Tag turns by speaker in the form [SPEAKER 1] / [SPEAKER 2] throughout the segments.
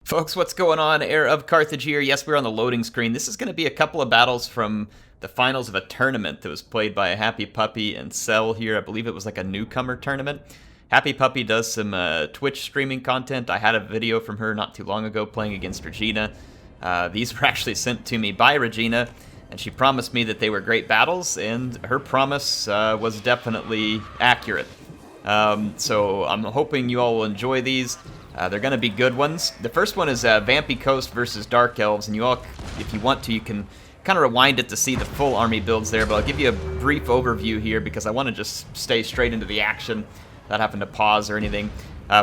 [SPEAKER 1] Folks, what's going on? HeirofCarthage here. Yes, we're on the loading screen. This is going to be a couple of battles from the finals of a tournament that was played by HapyPupy and Cell here. I believe it was like a newcomer tournament. HapyPupy does some Twitch streaming content. I had a video from her not too long ago playing against Regina. These were actually sent to me by Regina, and she promised me that they were great battles, and her promise was definitely accurate. So I'm hoping you all will enjoy these. They're going to be good ones. The first one is Vampy Coast versus Dark Elves, and you all, if you want to, you can kind of rewind it to see the full army builds there, but I'll give you a brief overview here because I want to just stay straight into the action without having to pause or anything.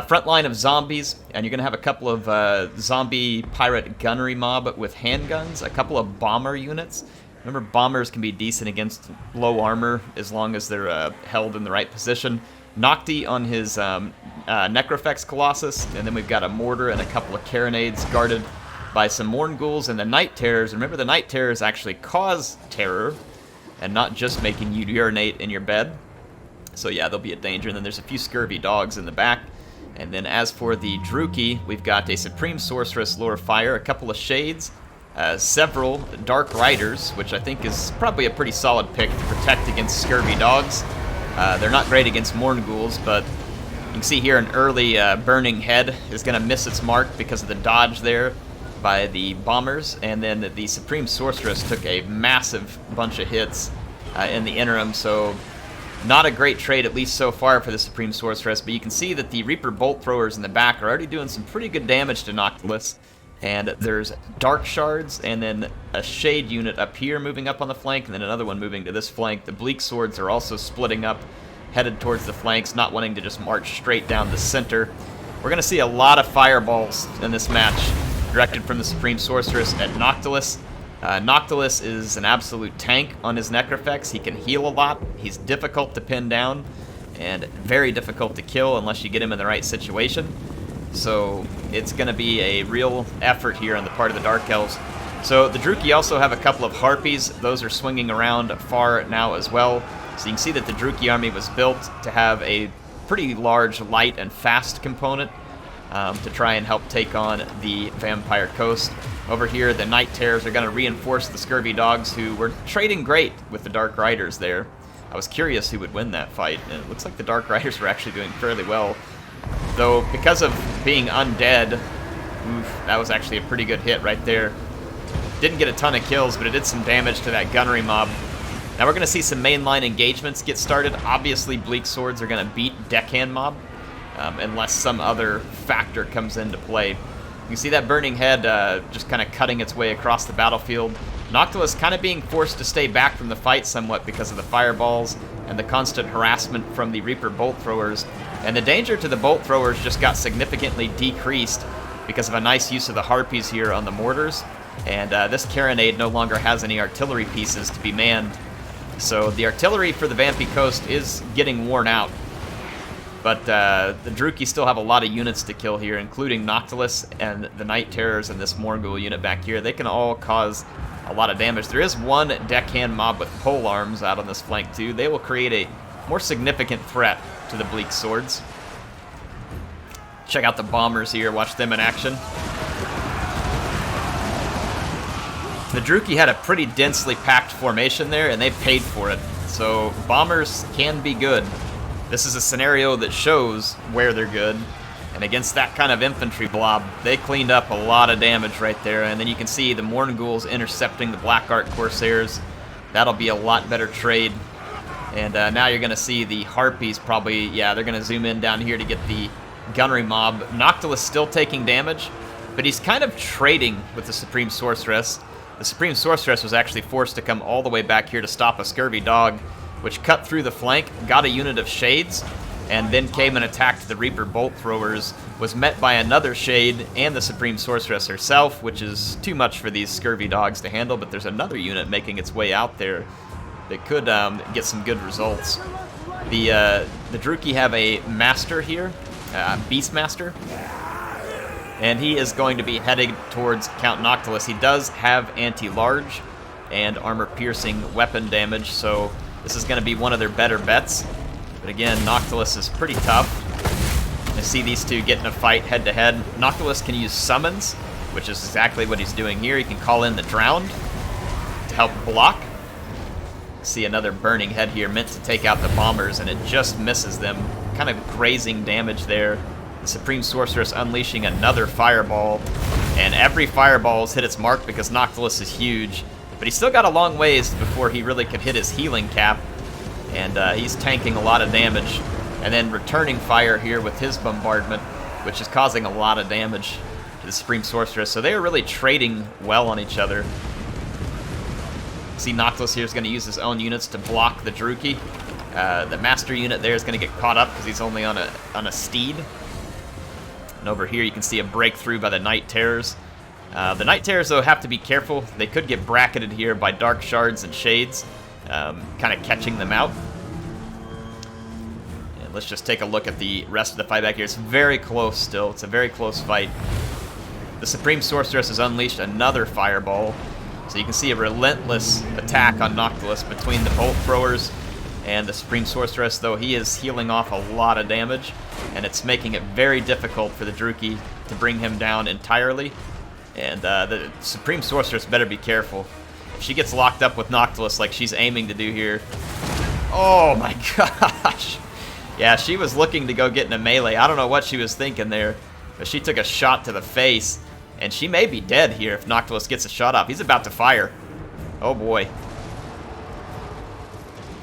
[SPEAKER 1] Front line of zombies, and you're going to have a couple of zombie pirate gunnery mob with handguns, a couple of bomber units. Remember, bombers can be decent against low armor as long as they're held in the right position. Nocti on his Necrofex Colossus, and then we've got a mortar and a couple of carronades guarded by some Morn Ghouls and the Night Terrors. Remember, the Night Terrors actually cause terror and not just making you urinate in your bed. So yeah, they'll be a danger. And then there's a few scurvy dogs in the back. And then as for the Druki, we've got a Supreme Sorceress Lure Fire, a couple of Shades, several Dark Riders, which I think is probably a pretty solid pick to protect against scurvy dogs. They're not great against Morn Ghouls, but you can see here an early Burning Head is going to miss its mark because of the dodge there by the bombers, and then the Supreme Sorceress took a massive bunch of hits in the interim, so not a great trade, at least so far, for the Supreme Sorceress, but you can see that the Reaper Bolt Throwers in the back are already doing some pretty good damage to Noctilus. And there's Dark Shards, and then a Shade unit up here moving up on the flank, and then another one moving to this flank. The Bleak Swords are also splitting up, headed towards the flanks, not wanting to just march straight down the center. We're going to see a lot of fireballs in this match, directed from the Supreme Sorceress at Noctilus. Noctilus is an absolute tank on his Necrofex. He can heal a lot. He's difficult to pin down, and very difficult to kill unless you get him in the right situation. So it's going to be a real effort here on the part of the Dark Elves. So the Druki also have a couple of Harpies. Those are swinging around far now as well. So you can see that the Druki army was built to have a pretty large light and fast component to try and help take on the Vampire Coast. Over here, the Night Terrors are going to reinforce the Scurvy Dogs, who were trading great with the Dark Riders there. I was curious who would win that fight, and it looks like the Dark Riders were actually doing fairly well. Though, because of being undead, that was actually a pretty good hit right there. Didn't get a ton of kills, but it did some damage to that gunnery mob. Now we're going to see some mainline engagements get started. Obviously, Bleak Swords are going to beat Deckhand mob, unless some other factor comes into play. You can see that Burning Head just kind of cutting its way across the battlefield. Noctilus kind of being forced to stay back from the fight somewhat because of the fireballs and the constant harassment from the Reaper Bolt Throwers. And the danger to the Bolt Throwers just got significantly decreased because of a nice use of the Harpies here on the mortars. And this carronade no longer has any artillery pieces to be manned. So the artillery for the Vampy Coast is getting worn out. But the Druki still have a lot of units to kill here, including Noctilus and the Night Terrors and this Morn Ghoul unit back here. They can all cause a lot of damage. There is one Deckhand mob with pole arms out on this flank too. They will create a more significant threat to the Bleak Swords. Check out the bombers here, watch them in action. The Druki had a pretty densely packed formation there, and they paid for it. So bombers can be good. This is a scenario that shows where they're good. And against that kind of infantry blob, they cleaned up a lot of damage right there. And then you can see the Morn Ghouls intercepting the Black Ark Corsairs. That'll be a lot better trade. And now you're going to see the Harpies probably, yeah, they're going to zoom in down here to get the gunnery mob. Noctilus still taking damage, but he's kind of trading with the Supreme Sorceress. The Supreme Sorceress was actually forced to come all the way back here to stop a Scurvy Dog, which cut through the flank, got a unit of Shades, and then came and attacked the Reaper Bolt Throwers, was met by another Shade and the Supreme Sorceress herself, which is too much for these Scurvy Dogs to handle, but there's another unit making its way out there that could get some good results. The Druki have a Master here, Beastmaster, and he is going to be heading towards Count Noctilus. He does have anti-large and armor-piercing weapon damage, so this is going to be one of their better bets. But again, Noctilus is pretty tough. You see these two get in a fight head-to-head. Noctilus can use summons, which is exactly what he's doing here. He can call in the Drowned to help block. See another burning head here meant to take out the bombers, and it just misses them. Kind of grazing damage there. The Supreme Sorceress unleashing another fireball, and every fireball's hit its mark because Noctilus is huge. But he's still got a long ways before he really could hit his healing cap, and he's tanking a lot of damage. And then returning fire here with his bombardment, which is causing a lot of damage to the Supreme Sorceress. So they are really trading well on each other. See, Noctilus here is going to use his own units to block the Druchii. The Master unit there is going to get caught up because he's only on a steed. And over here you can see a breakthrough by the Night Terrors. The Night Terrors, though, have to be careful. They could get bracketed here by Dark Shards and Shades, kind of catching them out. And let's just take a look at the rest of the fight back here. It's very close still. It's a very close fight. The Supreme Sorceress has unleashed another fireball. So you can see a relentless attack on Noctilus between the Bolt Throwers and the Supreme Sorceress, though he is healing off a lot of damage, and it's making it very difficult for the Druchii to bring him down entirely. And the Supreme Sorceress better be careful. If she gets locked up with Noctilus like she's aiming to do here... Oh my gosh! Yeah, she was looking to go get in a melee. I don't know what she was thinking there, but she took a shot to the face, and she may be dead here if Noctilus gets a shot off. He's about to fire. Oh boy.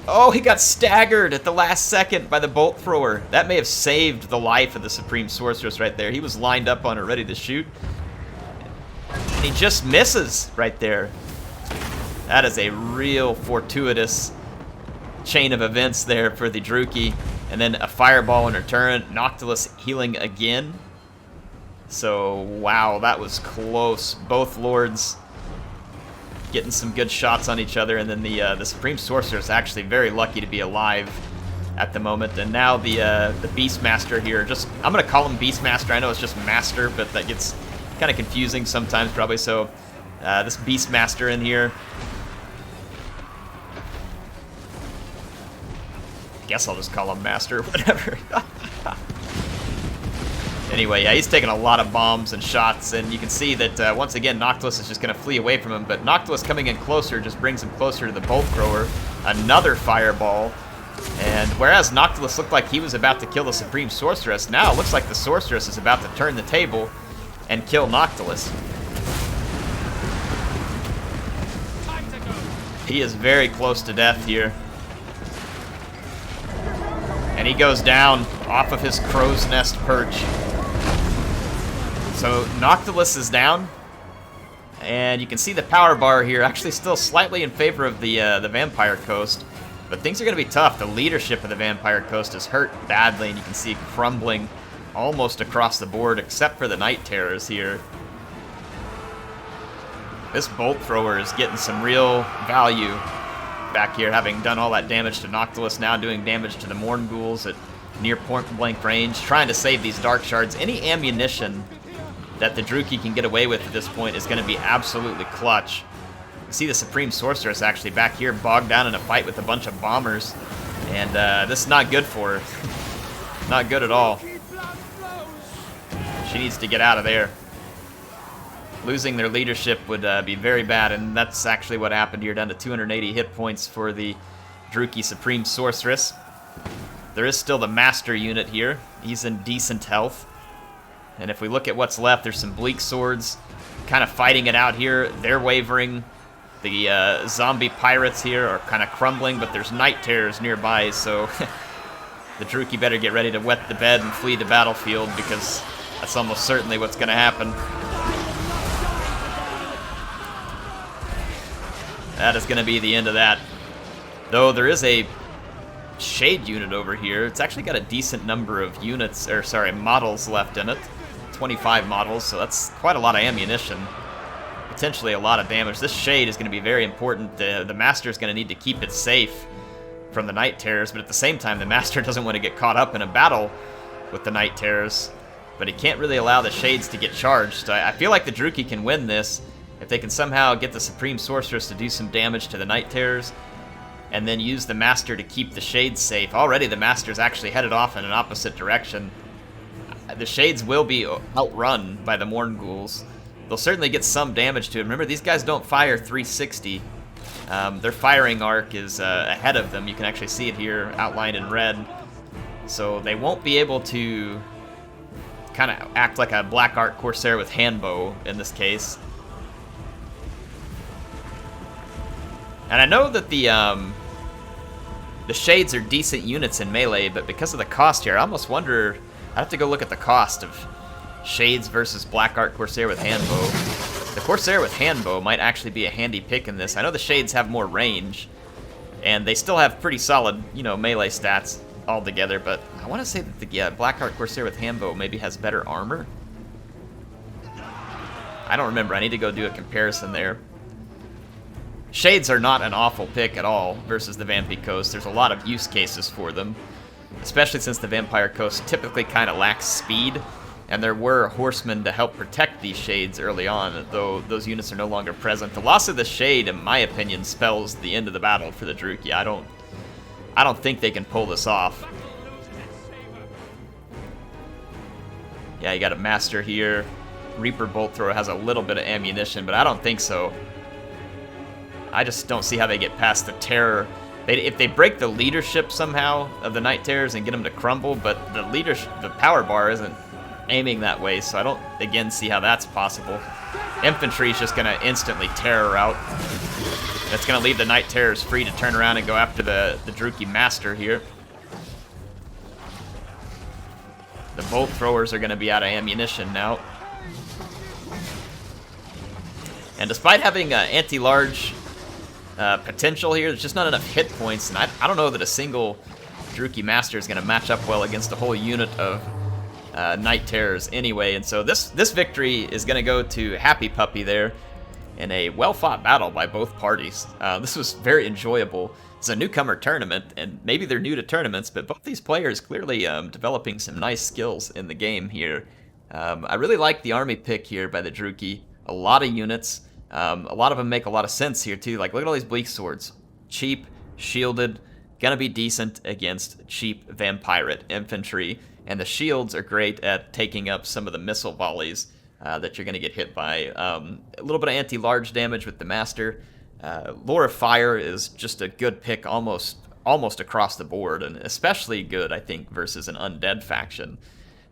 [SPEAKER 1] Oh, he got staggered at the last second by the Bolt Thrower. That may have saved the life of the Supreme Sorceress right there. He was lined up on her, ready to shoot. And he just misses right there. That is a real fortuitous chain of events there for the Druchii. And then a fireball in return. Noctilus healing again. So, wow, that was close. Both lords getting some good shots on each other, and then the Supreme Sorcerer is actually very lucky to be alive at the moment. And now the Beastmaster here, I'm going to call him Beastmaster. I know it's just Master, but that gets kind of confusing sometimes probably. So this Beastmaster in here, I guess I'll just call him Master, whatever. Anyway, yeah, he's taking a lot of bombs and shots, and you can see that, once again, Noctilus is just going to flee away from him, but Noctilus coming in closer just brings him closer to the Bolt Thrower. Another fireball, and whereas Noctilus looked like he was about to kill the Supreme Sorceress, now it looks like the Sorceress is about to turn the table and kill Noctilus. He is very close to death here. And he goes down off of his crow's nest perch. So Noctilus is down, and you can see the power bar here actually still slightly in favor of the Vampire Coast, but things are going to be tough. The leadership of the Vampire Coast is hurt badly, and you can see it crumbling almost across the board, except for the Night Terrors here. This Bolt Thrower is getting some real value back here, having done all that damage to Noctilus, now doing damage to the Morn Ghouls at near point-blank range, trying to save these Dark Shards. Any ammunition that the Druchii can get away with at this point is going to be absolutely clutch. You see the Supreme Sorceress actually back here bogged down in a fight with a bunch of bombers, and this is not good for her. Not good at all. She needs to get out of there. Losing their leadership would be very bad, and that's actually what happened here, down to 280 hit points for the Druchii Supreme Sorceress. There is still the Master unit here. He's in decent health. And if we look at what's left, there's some Bleak Swords kind of fighting it out here. They're wavering. The zombie pirates here are kind of crumbling, but there's Night Terrors nearby, so the Druchii better get ready to wet the bed and flee the battlefield, because that's almost certainly what's going to happen. That is going to be the end of that. Though there is a Shade unit over here. It's actually got a decent number of units, or sorry, models left in it. 25 models, so that's quite a lot of ammunition. Potentially a lot of damage. This Shade is going to be very important. The Master is going to need to keep it safe from the Night Terrors, but at the same time, the Master doesn't want to get caught up in a battle with the Night Terrors, but he can't really allow the Shades to get charged. I feel like the Druchii can win this if they can somehow get the Supreme Sorceress to do some damage to the Night Terrors, and then use the Master to keep the Shades safe. Already the Master's actually headed off in an opposite direction. the Shades will be outrun by the Morn Ghouls. They'll certainly get some damage to it. Remember, these guys don't fire 360. Their firing arc is ahead of them. You can actually see it here outlined in red. So they won't be able to kind of act like a Black Art Corsair with handbow in this case. And I know that the Shades are decent units in melee, but because of the cost here, I almost wonder... I have to go look at the cost of Shades versus Black Art Corsair with handbow. The Corsair with handbow might actually be a handy pick in this. I know the Shades have more range, and they still have pretty solid, you know, melee stats altogether, but I want to say that the Black Art Corsair with handbow maybe has better armor. I don't remember. I need to go do a comparison there. Shades are not an awful pick at all versus the Vampy Coast. There's a lot of use cases for them, especially since the Vampire Coast typically kind of lacks speed, and there were horsemen to help protect these Shades early on, though those units are no longer present. The loss of the Shade, in my opinion, spells the end of the battle for the Druchii. I don't think they can pull this off. Yeah, you got a Master here. Reaper Bolt Thrower has a little bit of ammunition, but I don't think so. I just don't see how they get past the terror. If they break the leadership somehow of the Night Terrors and get them to crumble, but the power bar isn't aiming that way, so I don't, again, see how that's possible. Infantry is just going to instantly terror out. It's going to leave the Night Terrors free to turn around and go after the Druchii Master here. The Bolt Throwers are going to be out of ammunition now. And despite having anti-large potential here, there's just not enough hit points, and I don't know that a single Druchii Master is going to match up well against a whole unit of Night Terrors anyway, and so this victory is going to go to HapyPupy there in a well-fought battle by both parties. This was very enjoyable. It's a newcomer tournament, and maybe they're new to tournaments, but both these players clearly developing some nice skills in the game here. I really like the army pick here by the Druchii. A lot of units. A lot of them make a lot of sense here too. Like, look at all these Bleak Swords. Cheap, shielded, gonna be decent against cheap Vampirate infantry. And the shields are great at taking up some of the missile volleys that you're gonna get hit by. A little bit of anti-large damage with the Master. Lore of Fire is just a good pick almost across the board, and especially good, I think, versus an undead faction.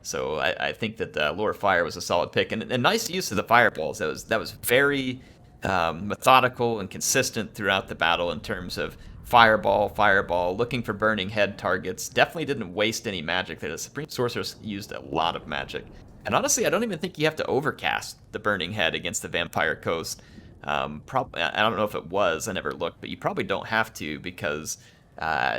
[SPEAKER 1] So I think that Lore of Fire was a solid pick, and a nice use of the fireballs. That was very methodical and consistent throughout the battle in terms of fireball, looking for burning head targets. Definitely didn't waste any magic there. The Supreme Sorceress used a lot of magic. And honestly, I don't even think you have to overcast the burning head against the Vampire Coast. I don't know if it was, I never looked, but you probably don't have to, because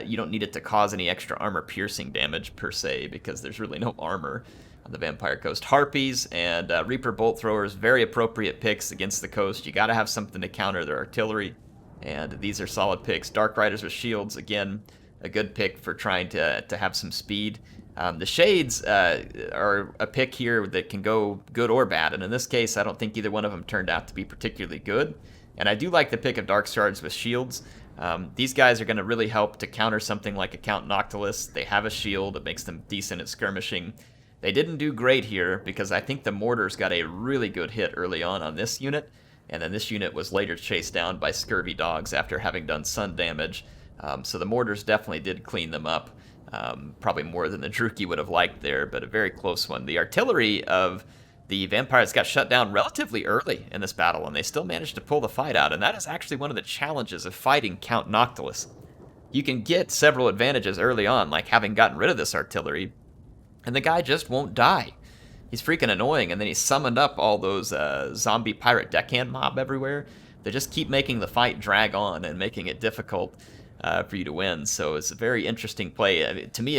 [SPEAKER 1] you don't need it to cause any extra armor piercing damage per se, because there's really no armor on the Vampire Coast. Harpies and Reaper Bolt Throwers, very appropriate picks against the coast. You got to have something to counter their artillery, and these are solid picks. Dark Riders with shields, again, a good pick for trying to have some speed. The Shades are a pick here that can go good or bad, and in this case, I don't think either one of them turned out to be particularly good. And I do like the pick of Dark Shards with shields. These guys are going to really help to counter something like a Count Noctilus. They have a shield that makes them decent at skirmishing. They didn't do great here because I think the mortars got a really good hit early on this unit, and then this unit was later chased down by Scurvy Dogs after having done sun damage. So the mortars definitely did clean them up, probably more than the Druchii would have liked there, but a very close one. The artillery of the Vampires got shut down relatively early in this battle, and they still managed to pull the fight out, and that is actually one of the challenges of fighting Count Noctilus. You can get several advantages early on, like having gotten rid of this artillery, and the guy just won't die. He's freaking annoying, and then he summoned up all those zombie pirate deckhand mob everywhere. They just keep making the fight drag on and making it difficult for you to win, so it's a very interesting play. I mean, to me,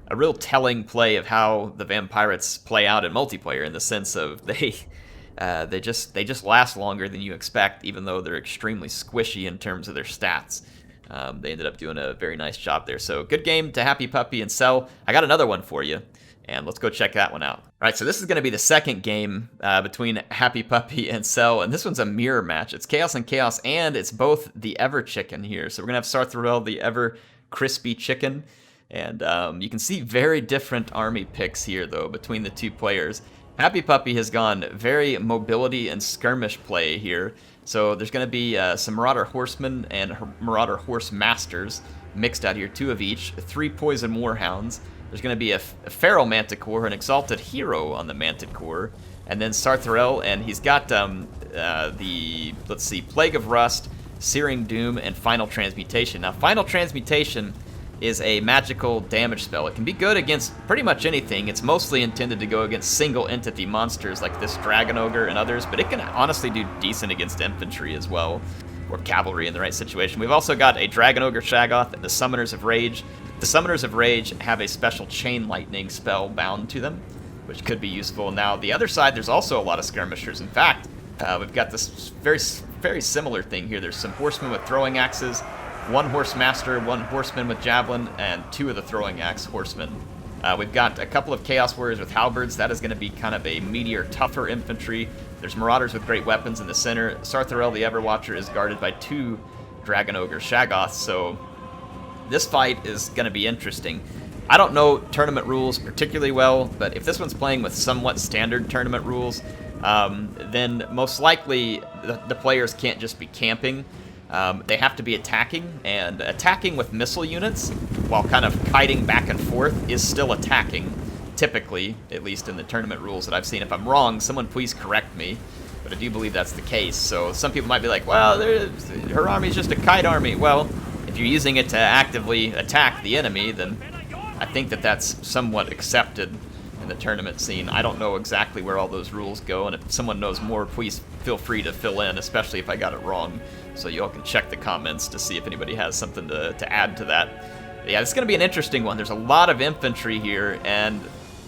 [SPEAKER 1] a real telling play of how the Vampirates play out in multiplayer, in the sense of they just last longer than you expect, even though they're extremely squishy in terms of their stats. They ended up doing a very nice job there. So good game to HapyPupy and Cell. I got another one for you, and let's go check that one out. All right, so this is going to be the second game between HapyPupy and Cell, and this one's a mirror match. It's Chaos and Chaos, and it's both the Ever-Chicken here. So we're going to have Sarthorael the Ever-Crispy Chicken And you can see very different army picks here, though, between the two players. HapyPupy has gone very mobility and skirmish play here. So there's going to be some Marauder Horsemen and Marauder Horse Masters mixed out here, 2 of each, 3 Poison Warhounds. There's going to be a Feral Manticore, an Exalted Hero on the Manticore, and then Sarthorael, and he's got let's see, Plague of Rust, Searing Doom, and Final Transmutation. Now, Final Transmutation is a magical damage spell. It can be good against pretty much anything. It's mostly intended to go against single entity monsters like this Dragon Ogre and others, but it can honestly do decent against infantry as well, or cavalry in the right situation. We've also got a Dragon Ogre Shaggoth and the Summoners of Rage. The Summoners of Rage have a special Chain Lightning spell bound to them, which could be useful. Now, the other side, there's also a lot of skirmishers. In fact, we've got this very similar thing here. There's some horsemen with throwing axes, 1 horse master, 1 horseman with javelin, and 2 of the throwing axe horsemen. We've got a couple of Chaos Warriors with halberds. That is going to be kind of a meatier, tougher infantry. There's Marauders with great weapons in the center. Sarthorael the Ever-Watcher is guarded by 2 Dragon Ogre Shaggoths, so this fight is going to be interesting. I don't know tournament rules particularly well, but if this one's playing with somewhat standard tournament rules, then most likely the players can't just be camping. They have to be attacking, and attacking with missile units while kind of kiting back and forth is still attacking, typically, at least in the tournament rules that I've seen. If I'm wrong, someone please correct me, but I do believe that's the case. So some people might be like, well, her army's just a kite army. Well, if you're using it to actively attack the enemy, then I think that that's somewhat accepted in the tournament scene. I don't know exactly where all those rules go, and if someone knows more, please feel free to fill in, especially if I got it wrong, so you all can check the comments to see if anybody has something to add to that. But yeah, it's going to be an interesting one. There's a lot of infantry here, and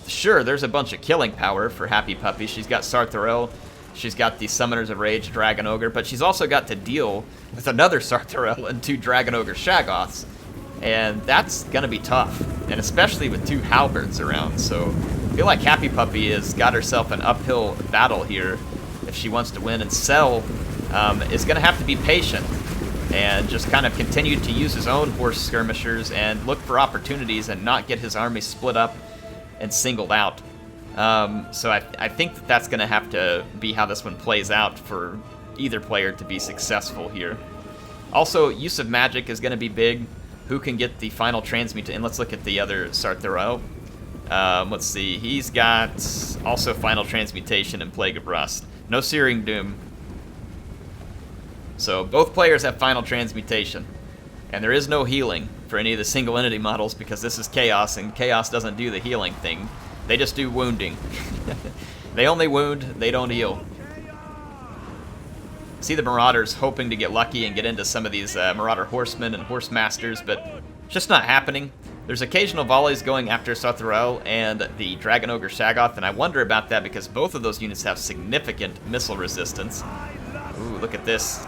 [SPEAKER 1] sure, there's a bunch of killing power for HapyPupy. She's got Sarthorael, she's got the Summoners of Rage, Dragon Ogre, but she's also got to deal with another Sarthorael and 2 Dragon Ogre Shaggoths, and that's going to be tough, and especially with 2 halberds around. So I feel like HapyPupy has got herself an uphill battle here if she wants to win, and Cell is going to have to be patient and just kind of continue to use his own horse skirmishers and look for opportunities and not get his army split up and singled out. So I think that that's going to have to be how this one plays out for either player to be successful here. Also, use of magic is going to be big. Who can get the final transmutation? And let's look at the other Sarthorael. Let's see. He's got also final transmutation and Plague of Rust. No Searing Doom. So both players have final transmutation. And there is no healing for any of the single entity models because this is Chaos, and Chaos doesn't do the healing thing. They just do wounding. They only wound, they don't heal. See the Marauders hoping to get lucky and get into some of these Marauder Horsemen and Horse Masters, but it's just not happening. There's occasional volleys going after Sarthorael and the Dragon Ogre Shaggoth, and I wonder about that because both of those units have significant missile resistance. Ooh, look at this.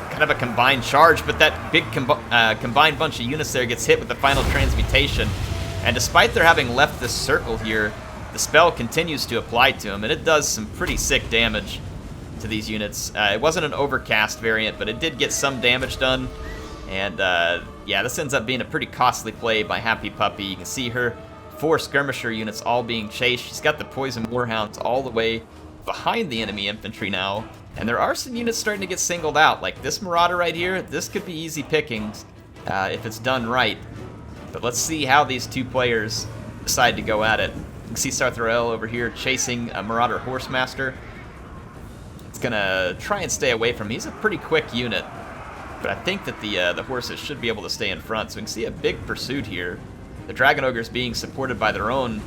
[SPEAKER 1] Kind of a combined charge, but that big combined bunch of units there gets hit with the final transmutation. And despite their having left this circle here, the spell continues to apply to them, and it does some pretty sick damage to these units. It wasn't an overcast variant, but it did get some damage done. And yeah, this ends up being a pretty costly play by HapyPupy. You can see her 4 skirmisher units all being chased. She's got the Poison Warhounds all the way behind the enemy infantry now. And there are some units starting to get singled out, like this Marauder right here. This could be easy pickings if it's done right. But let's see how these two players decide to go at it. You can see Sarthorael over here chasing a Marauder Horsemaster. It's gonna try and stay away from him. He's a pretty quick unit, but I think that the horses should be able to stay in front. So we can see a big pursuit here. The Dragon Ogres being supported by their own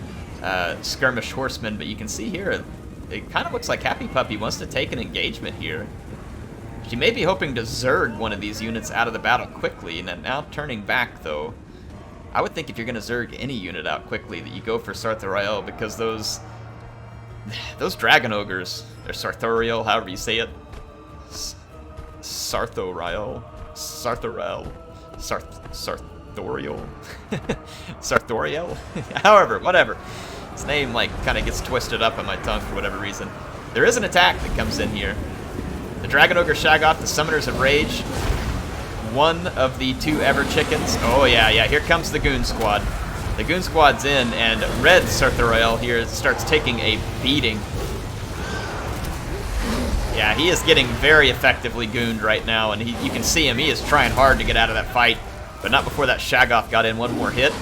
[SPEAKER 1] skirmish horsemen, but you can see here it kind of looks like HapyPupy wants to take an engagement here. She may be hoping to Zerg one of these units out of the battle quickly, and then now turning back though. I would think if you're going to Zerg any unit out quickly that you go for Sarthorael, because those Dragon Ogres, or Sarthorael, however you say it, Sarthorael, Sarthorael, however, whatever. His name like kind of gets twisted up on my tongue for whatever reason. There is an attack that comes in here. The Dragon Ogre Shaggoth, the Summoners of Rage, one of the 2 Ever-Chickens. Oh yeah, here comes the Goon Squad. The Goon Squad's in, and red Sarthorael here starts taking a beating. Yeah, he is getting very effectively gooned right now, and you can see him. He is trying hard to get out of that fight, but not before that Shaggoth got in one more hit.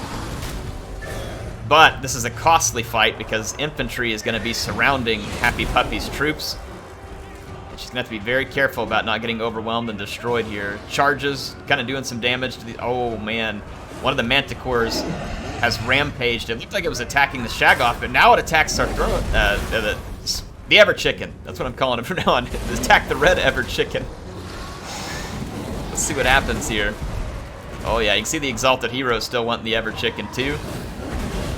[SPEAKER 1] But this is a costly fight because infantry is going to be surrounding HapyPupy's troops. She's going to have to be very careful about not getting overwhelmed and destroyed here. Charges, kind of doing some damage to the... Oh, man. One of the Manticores has rampaged. It looked like it was attacking the Shaggoth, but now it attacks Sarthorael, the Ever-Chicken. That's what I'm calling it from now on. Attack the red Ever-Chicken. Let's see what happens here. Oh, yeah, you can see the Exalted Hero still wanting the Ever-Chicken, too.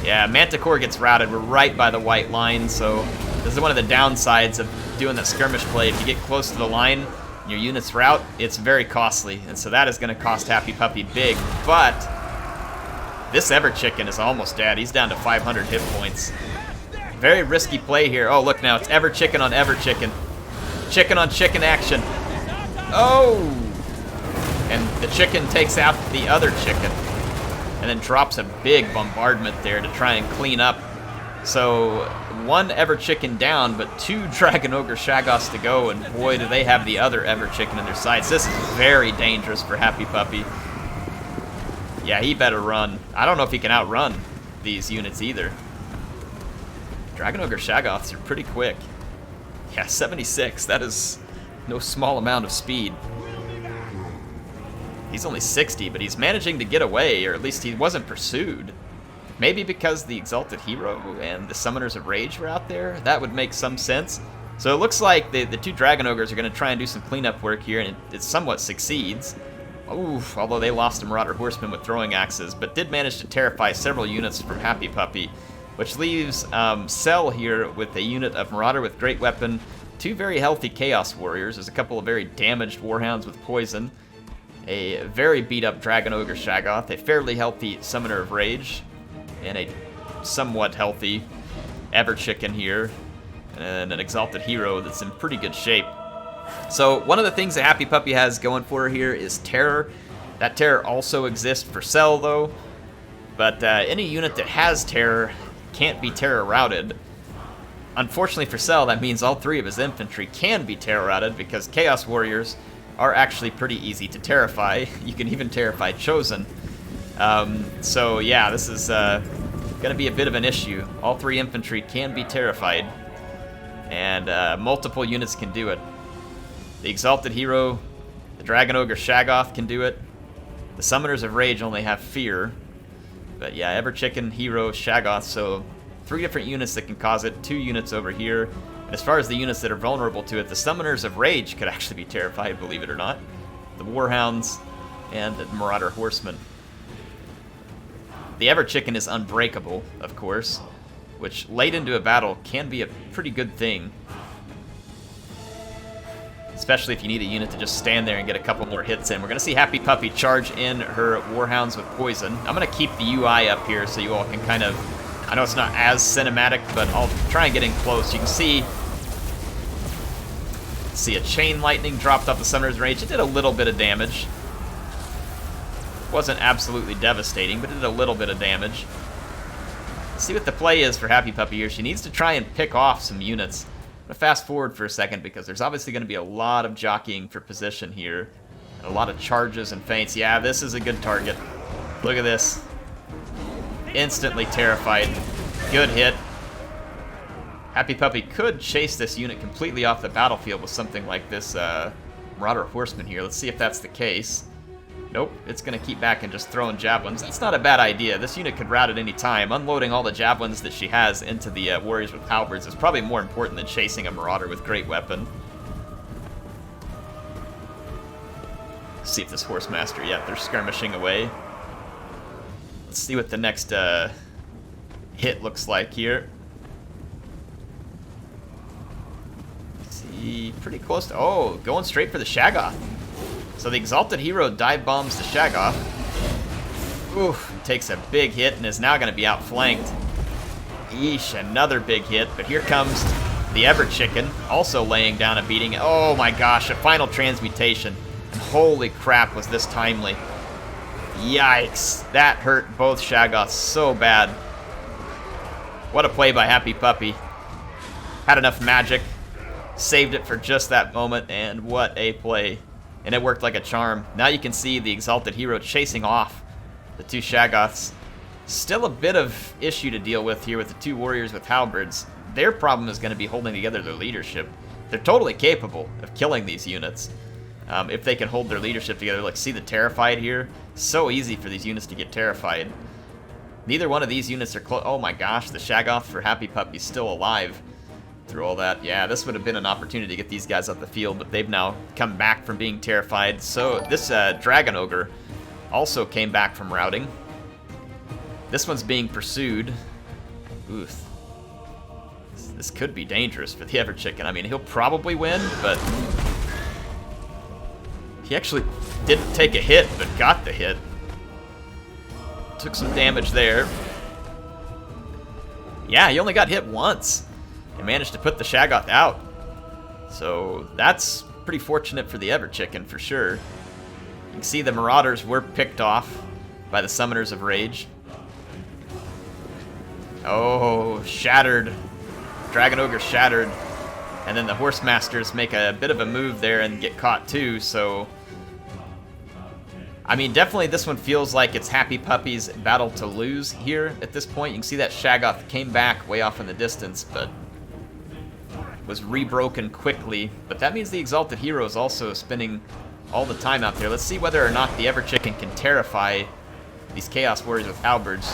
[SPEAKER 1] Yeah, Manticore gets routed. We're right by the white line, so this is one of the downsides of doing that skirmish play. If you get close to the line, your units rout, it's very costly, and so that is going to cost HapyPupy big, but this Ever-Chicken is almost dead. He's down to 500 hit points. Very risky play here. Oh, look now, it's Ever-Chicken on Ever-Chicken. Chicken on chicken action. Oh! And the chicken takes out the other chicken, and then drops a big bombardment there to try and clean up. So, one Ever-Chicken down, but 2 Dragon Ogre Shaggoths to go, and boy, do they have the other Ever-Chicken in their sights. This is very dangerous for HapyPupy. Yeah, he better run. I don't know if he can outrun these units either. Dragon Ogre Shaggoths are pretty quick. Yeah, 76. That is no small amount of speed. He's only 60, but he's managing to get away, or at least he wasn't pursued. Maybe because the Exalted Hero and the Summoners of Rage were out there? That would make some sense. So it looks like the 2 Dragon Ogres are going to try and do some cleanup work here, and it somewhat succeeds. Oof, although they lost a Marauder Horseman with throwing axes, but did manage to terrify several units from HapyPupy, which leaves Cell here with a unit of Marauder with Great Weapon, 2 very healthy Chaos Warriors. There's a couple of very damaged Warhounds with Poison, a very beat-up Dragon Ogre Shaggoth, a fairly healthy Summoner of Rage, and a somewhat healthy Ever-Chicken here, and an Exalted Hero that's in pretty good shape. So one of the things that HapyPupy has going for her here is Terror. That Terror also exists for Cell, though, but any unit that has Terror can't be Terror routed. Unfortunately for Cell, that means all 3 of his infantry can be Terror routed because Chaos Warriors are actually pretty easy to terrify. You can even terrify Chosen. So yeah, this is going to be a bit of an issue. All 3 infantry can be terrified, and multiple units can do it. The Exalted Hero, the Dragon Ogre Shaggoth can do it. The Summoners of Rage only have Fear. But yeah, Ever-Chicken, Hero, Shaggoth, so 3 different units that can cause it, 2 units over here. And as far as the units that are vulnerable to it, the Summoners of Rage could actually be terrified, believe it or not. The Warhounds and the Marauder Horsemen. The Ever-Chicken is unbreakable, of course, which late into a battle can be a pretty good thing. Especially if you need a unit to just stand there and get a couple more hits in. We're going to see HapyPupy charge in her Warhounds with Poison. I'm going to keep the UI up here so you all can kind of... I know it's not as cinematic, but I'll try and get in close. You can see a Chain Lightning dropped off the Summoner's Rage. It did a little bit of damage. Wasn't absolutely devastating, but it did a little bit of damage. Let's see what the play is for HapyPupy here. She needs to try and pick off some units. I'm going to fast forward for a second because there's obviously going to be a lot of jockeying for position here. And a lot of charges and feints. Yeah, this is a good target. Look at this. Instantly terrified. Good hit. HapyPupy could chase this unit completely off the battlefield with something like this Marauder Horseman here. Let's see if that's the case. Nope, it's going to keep back and just throwing javelins. That's not a bad idea. This unit could rout at any time. Unloading all the javelins that she has into the warriors with halberds is probably more important than chasing a Marauder with Great Weapon. Let's see if this Horsemaster, yeah, they're skirmishing away. Let's see what the next hit looks like here. See, pretty close to, oh, going straight for the Shaggoth. So the Exalted Hero dive bombs the Shaggoth. Oof, takes a big hit and is now going to be outflanked. Yeesh, another big hit, but here comes the Ever-Chicken, also laying down a beating. Oh my gosh, a final Transmutation. And holy crap, was this timely. Yikes. That hurt both Shaggoths so bad. What a play by HapyPupy. Had enough magic. Saved it for just that moment, and what a play. And it worked like a charm. Now you can see the Exalted Hero chasing off the two Shaggoths. Still a bit of issue to deal with here with the two warriors with halberds. Their problem is going to be holding together their leadership. They're totally capable of killing these units if they can hold their leadership together. Like, see the Terrified here? So easy for these units to get Terrified. Neither one of these units are close. Oh my gosh, the Shaggoth for HapyPupy is still alive through all that. Yeah, this would have been an opportunity to get these guys off the field, but they've now come back from being Terrified. So this Dragon Ogre also came back from routing. This one's being pursued. Oof. This could be dangerous for the Ever-Chicken. I mean, he'll probably win, but he actually didn't take a hit, but got the hit. Took some damage there. Yeah, he only got hit once and managed to put the Shaggoth out. So that's pretty fortunate for the Ever-Chicken for sure. You can see the Marauders were picked off by the Summoners of Rage. Oh, shattered. Dragon Ogre shattered. And then the Horse Masters make a bit of a move there and get caught too, so... I mean, definitely this one feels like it's HapyPupy's battle to lose here at this point. You can see that Shaggoth came back way off in the distance, but was rebroken quickly. But that means the Exalted Hero is also spending all the time out there. Let's see whether or not the Ever-Chicken can terrify these Chaos Warriors with halberds.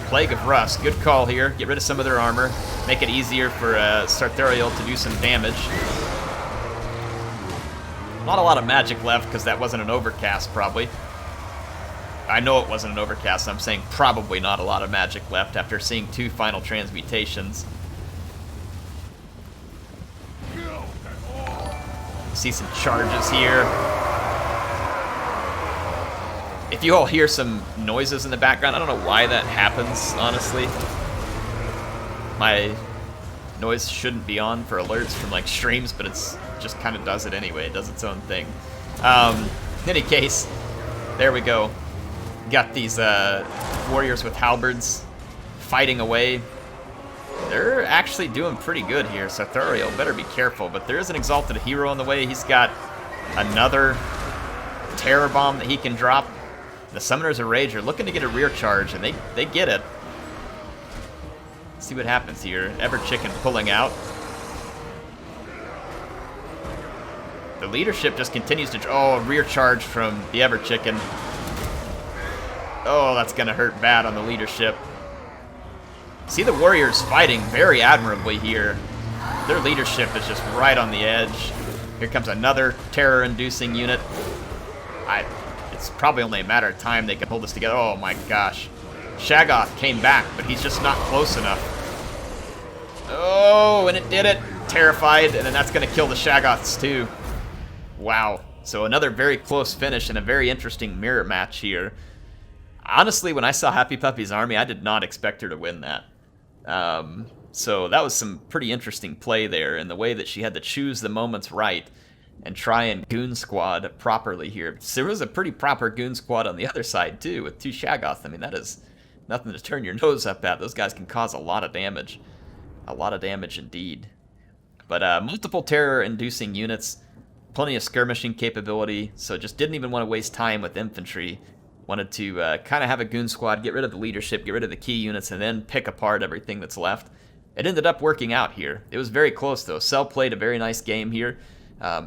[SPEAKER 1] Plague of Rust, good call here. Get rid of some of their armor. Make it easier for Sarthorael to do some damage. Not a lot of magic left because that wasn't an overcast, probably. I know it wasn't an overcast. I'm saying probably not a lot of magic left after seeing two final transmutations. See some charges here. If you all hear some noises in the background, I don't know why that happens, honestly. My noise shouldn't be on for alerts from like streams, but it's just kind of does it anyway. It does its own thing. In any case, there we go. Got these warriors with halberds fighting away. They're actually doing pretty good here. Sarthorael better be careful, but there is an Exalted Hero on the way. He's got another Terror Bomb that he can drop. The Summoners of Rage are looking to get a rear charge, and they get it. Let's see what happens here. Ever-Chicken pulling out. The leadership just continues to... Oh, a rear charge from the Ever-Chicken. Oh, that's going to hurt bad on the leadership. See the Warriors fighting very admirably here. Their leadership is just right on the edge. Here comes another terror-inducing unit. It's probably only a matter of time they can hold this together. Oh my gosh. Shaggoth came back, but he's just not close enough. Oh, and it did it. Terrified, and then that's going to kill the Shaggoths too. Wow. So another very close finish and a very interesting mirror match here. Honestly, when I saw HapyPupy's army, I did not expect her to win that. So that was some pretty interesting play there, and the way that she had to choose the moments right and try and goon squad properly here. So there was a pretty proper goon squad on the other side too, with two Shaggoths. I mean, that is nothing to turn your nose up at. Those guys can cause a lot of damage. A lot of damage indeed. But multiple terror-inducing units, plenty of skirmishing capability, so just didn't even want to waste time with infantry. Wanted to kind of have a goon squad, get rid of the leadership, get rid of the key units, and then pick apart everything that's left. It ended up working out here. It was very close, though. Cell played a very nice game here.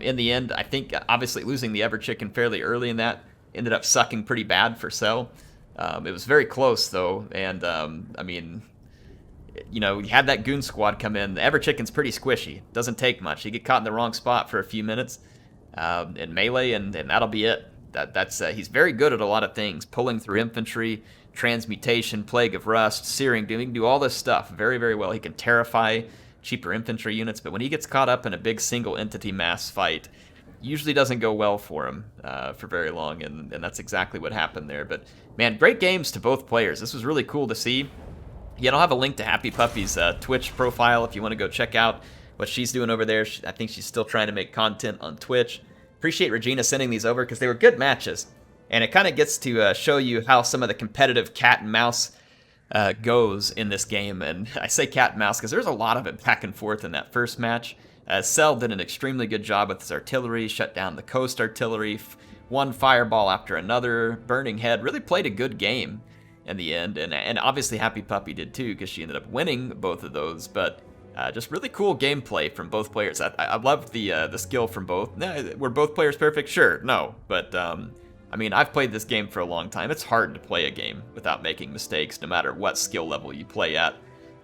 [SPEAKER 1] In the end, I think, obviously, losing the Ever-Chicken fairly early in that ended up sucking pretty bad for Cell. It was very close, though, and, I mean, you know, you had that goon squad come in. The Ever-Chicken's pretty squishy. Doesn't take much. You get caught in the wrong spot for a few minutes in melee, and that'll be it. That's he's very good at a lot of things. Pulling through infantry, transmutation, plague of rust, searing doom. He can do all this stuff very, very well. He can terrify cheaper infantry units, but when he gets caught up in a big single entity mass fight, usually doesn't go well for him for very long, and that's exactly what happened there. But man, great games to both players. This was really cool to see. Yeah, I'll have a link to HapyPupy's Twitch profile if you want to go check out what she's doing over there. I think she's still trying to make content on Twitch. Appreciate Regina sending these over because they were good matches. And it kind of gets to show you how some of the competitive cat and mouse goes in this game. And I say cat and mouse because there's a lot of it back and forth in that first match. Cell did an extremely good job with his artillery, shut down the coast artillery, one fireball after another, Burning Head, really played a good game in the end. And obviously HapyPupy did too, because she ended up winning both of those. But just really cool gameplay from both players. I love the skill from both. Were both players perfect? Sure, no. But I mean, I've played this game for a long time. It's hard to play a game without making mistakes, no matter what skill level you play at.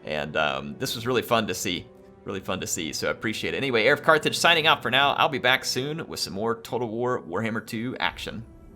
[SPEAKER 1] And this was really fun to see. Really fun to see, so I appreciate it. Anyway, HeirofCarthage signing out for now. I'll be back soon with some more Total War Warhammer 2 action.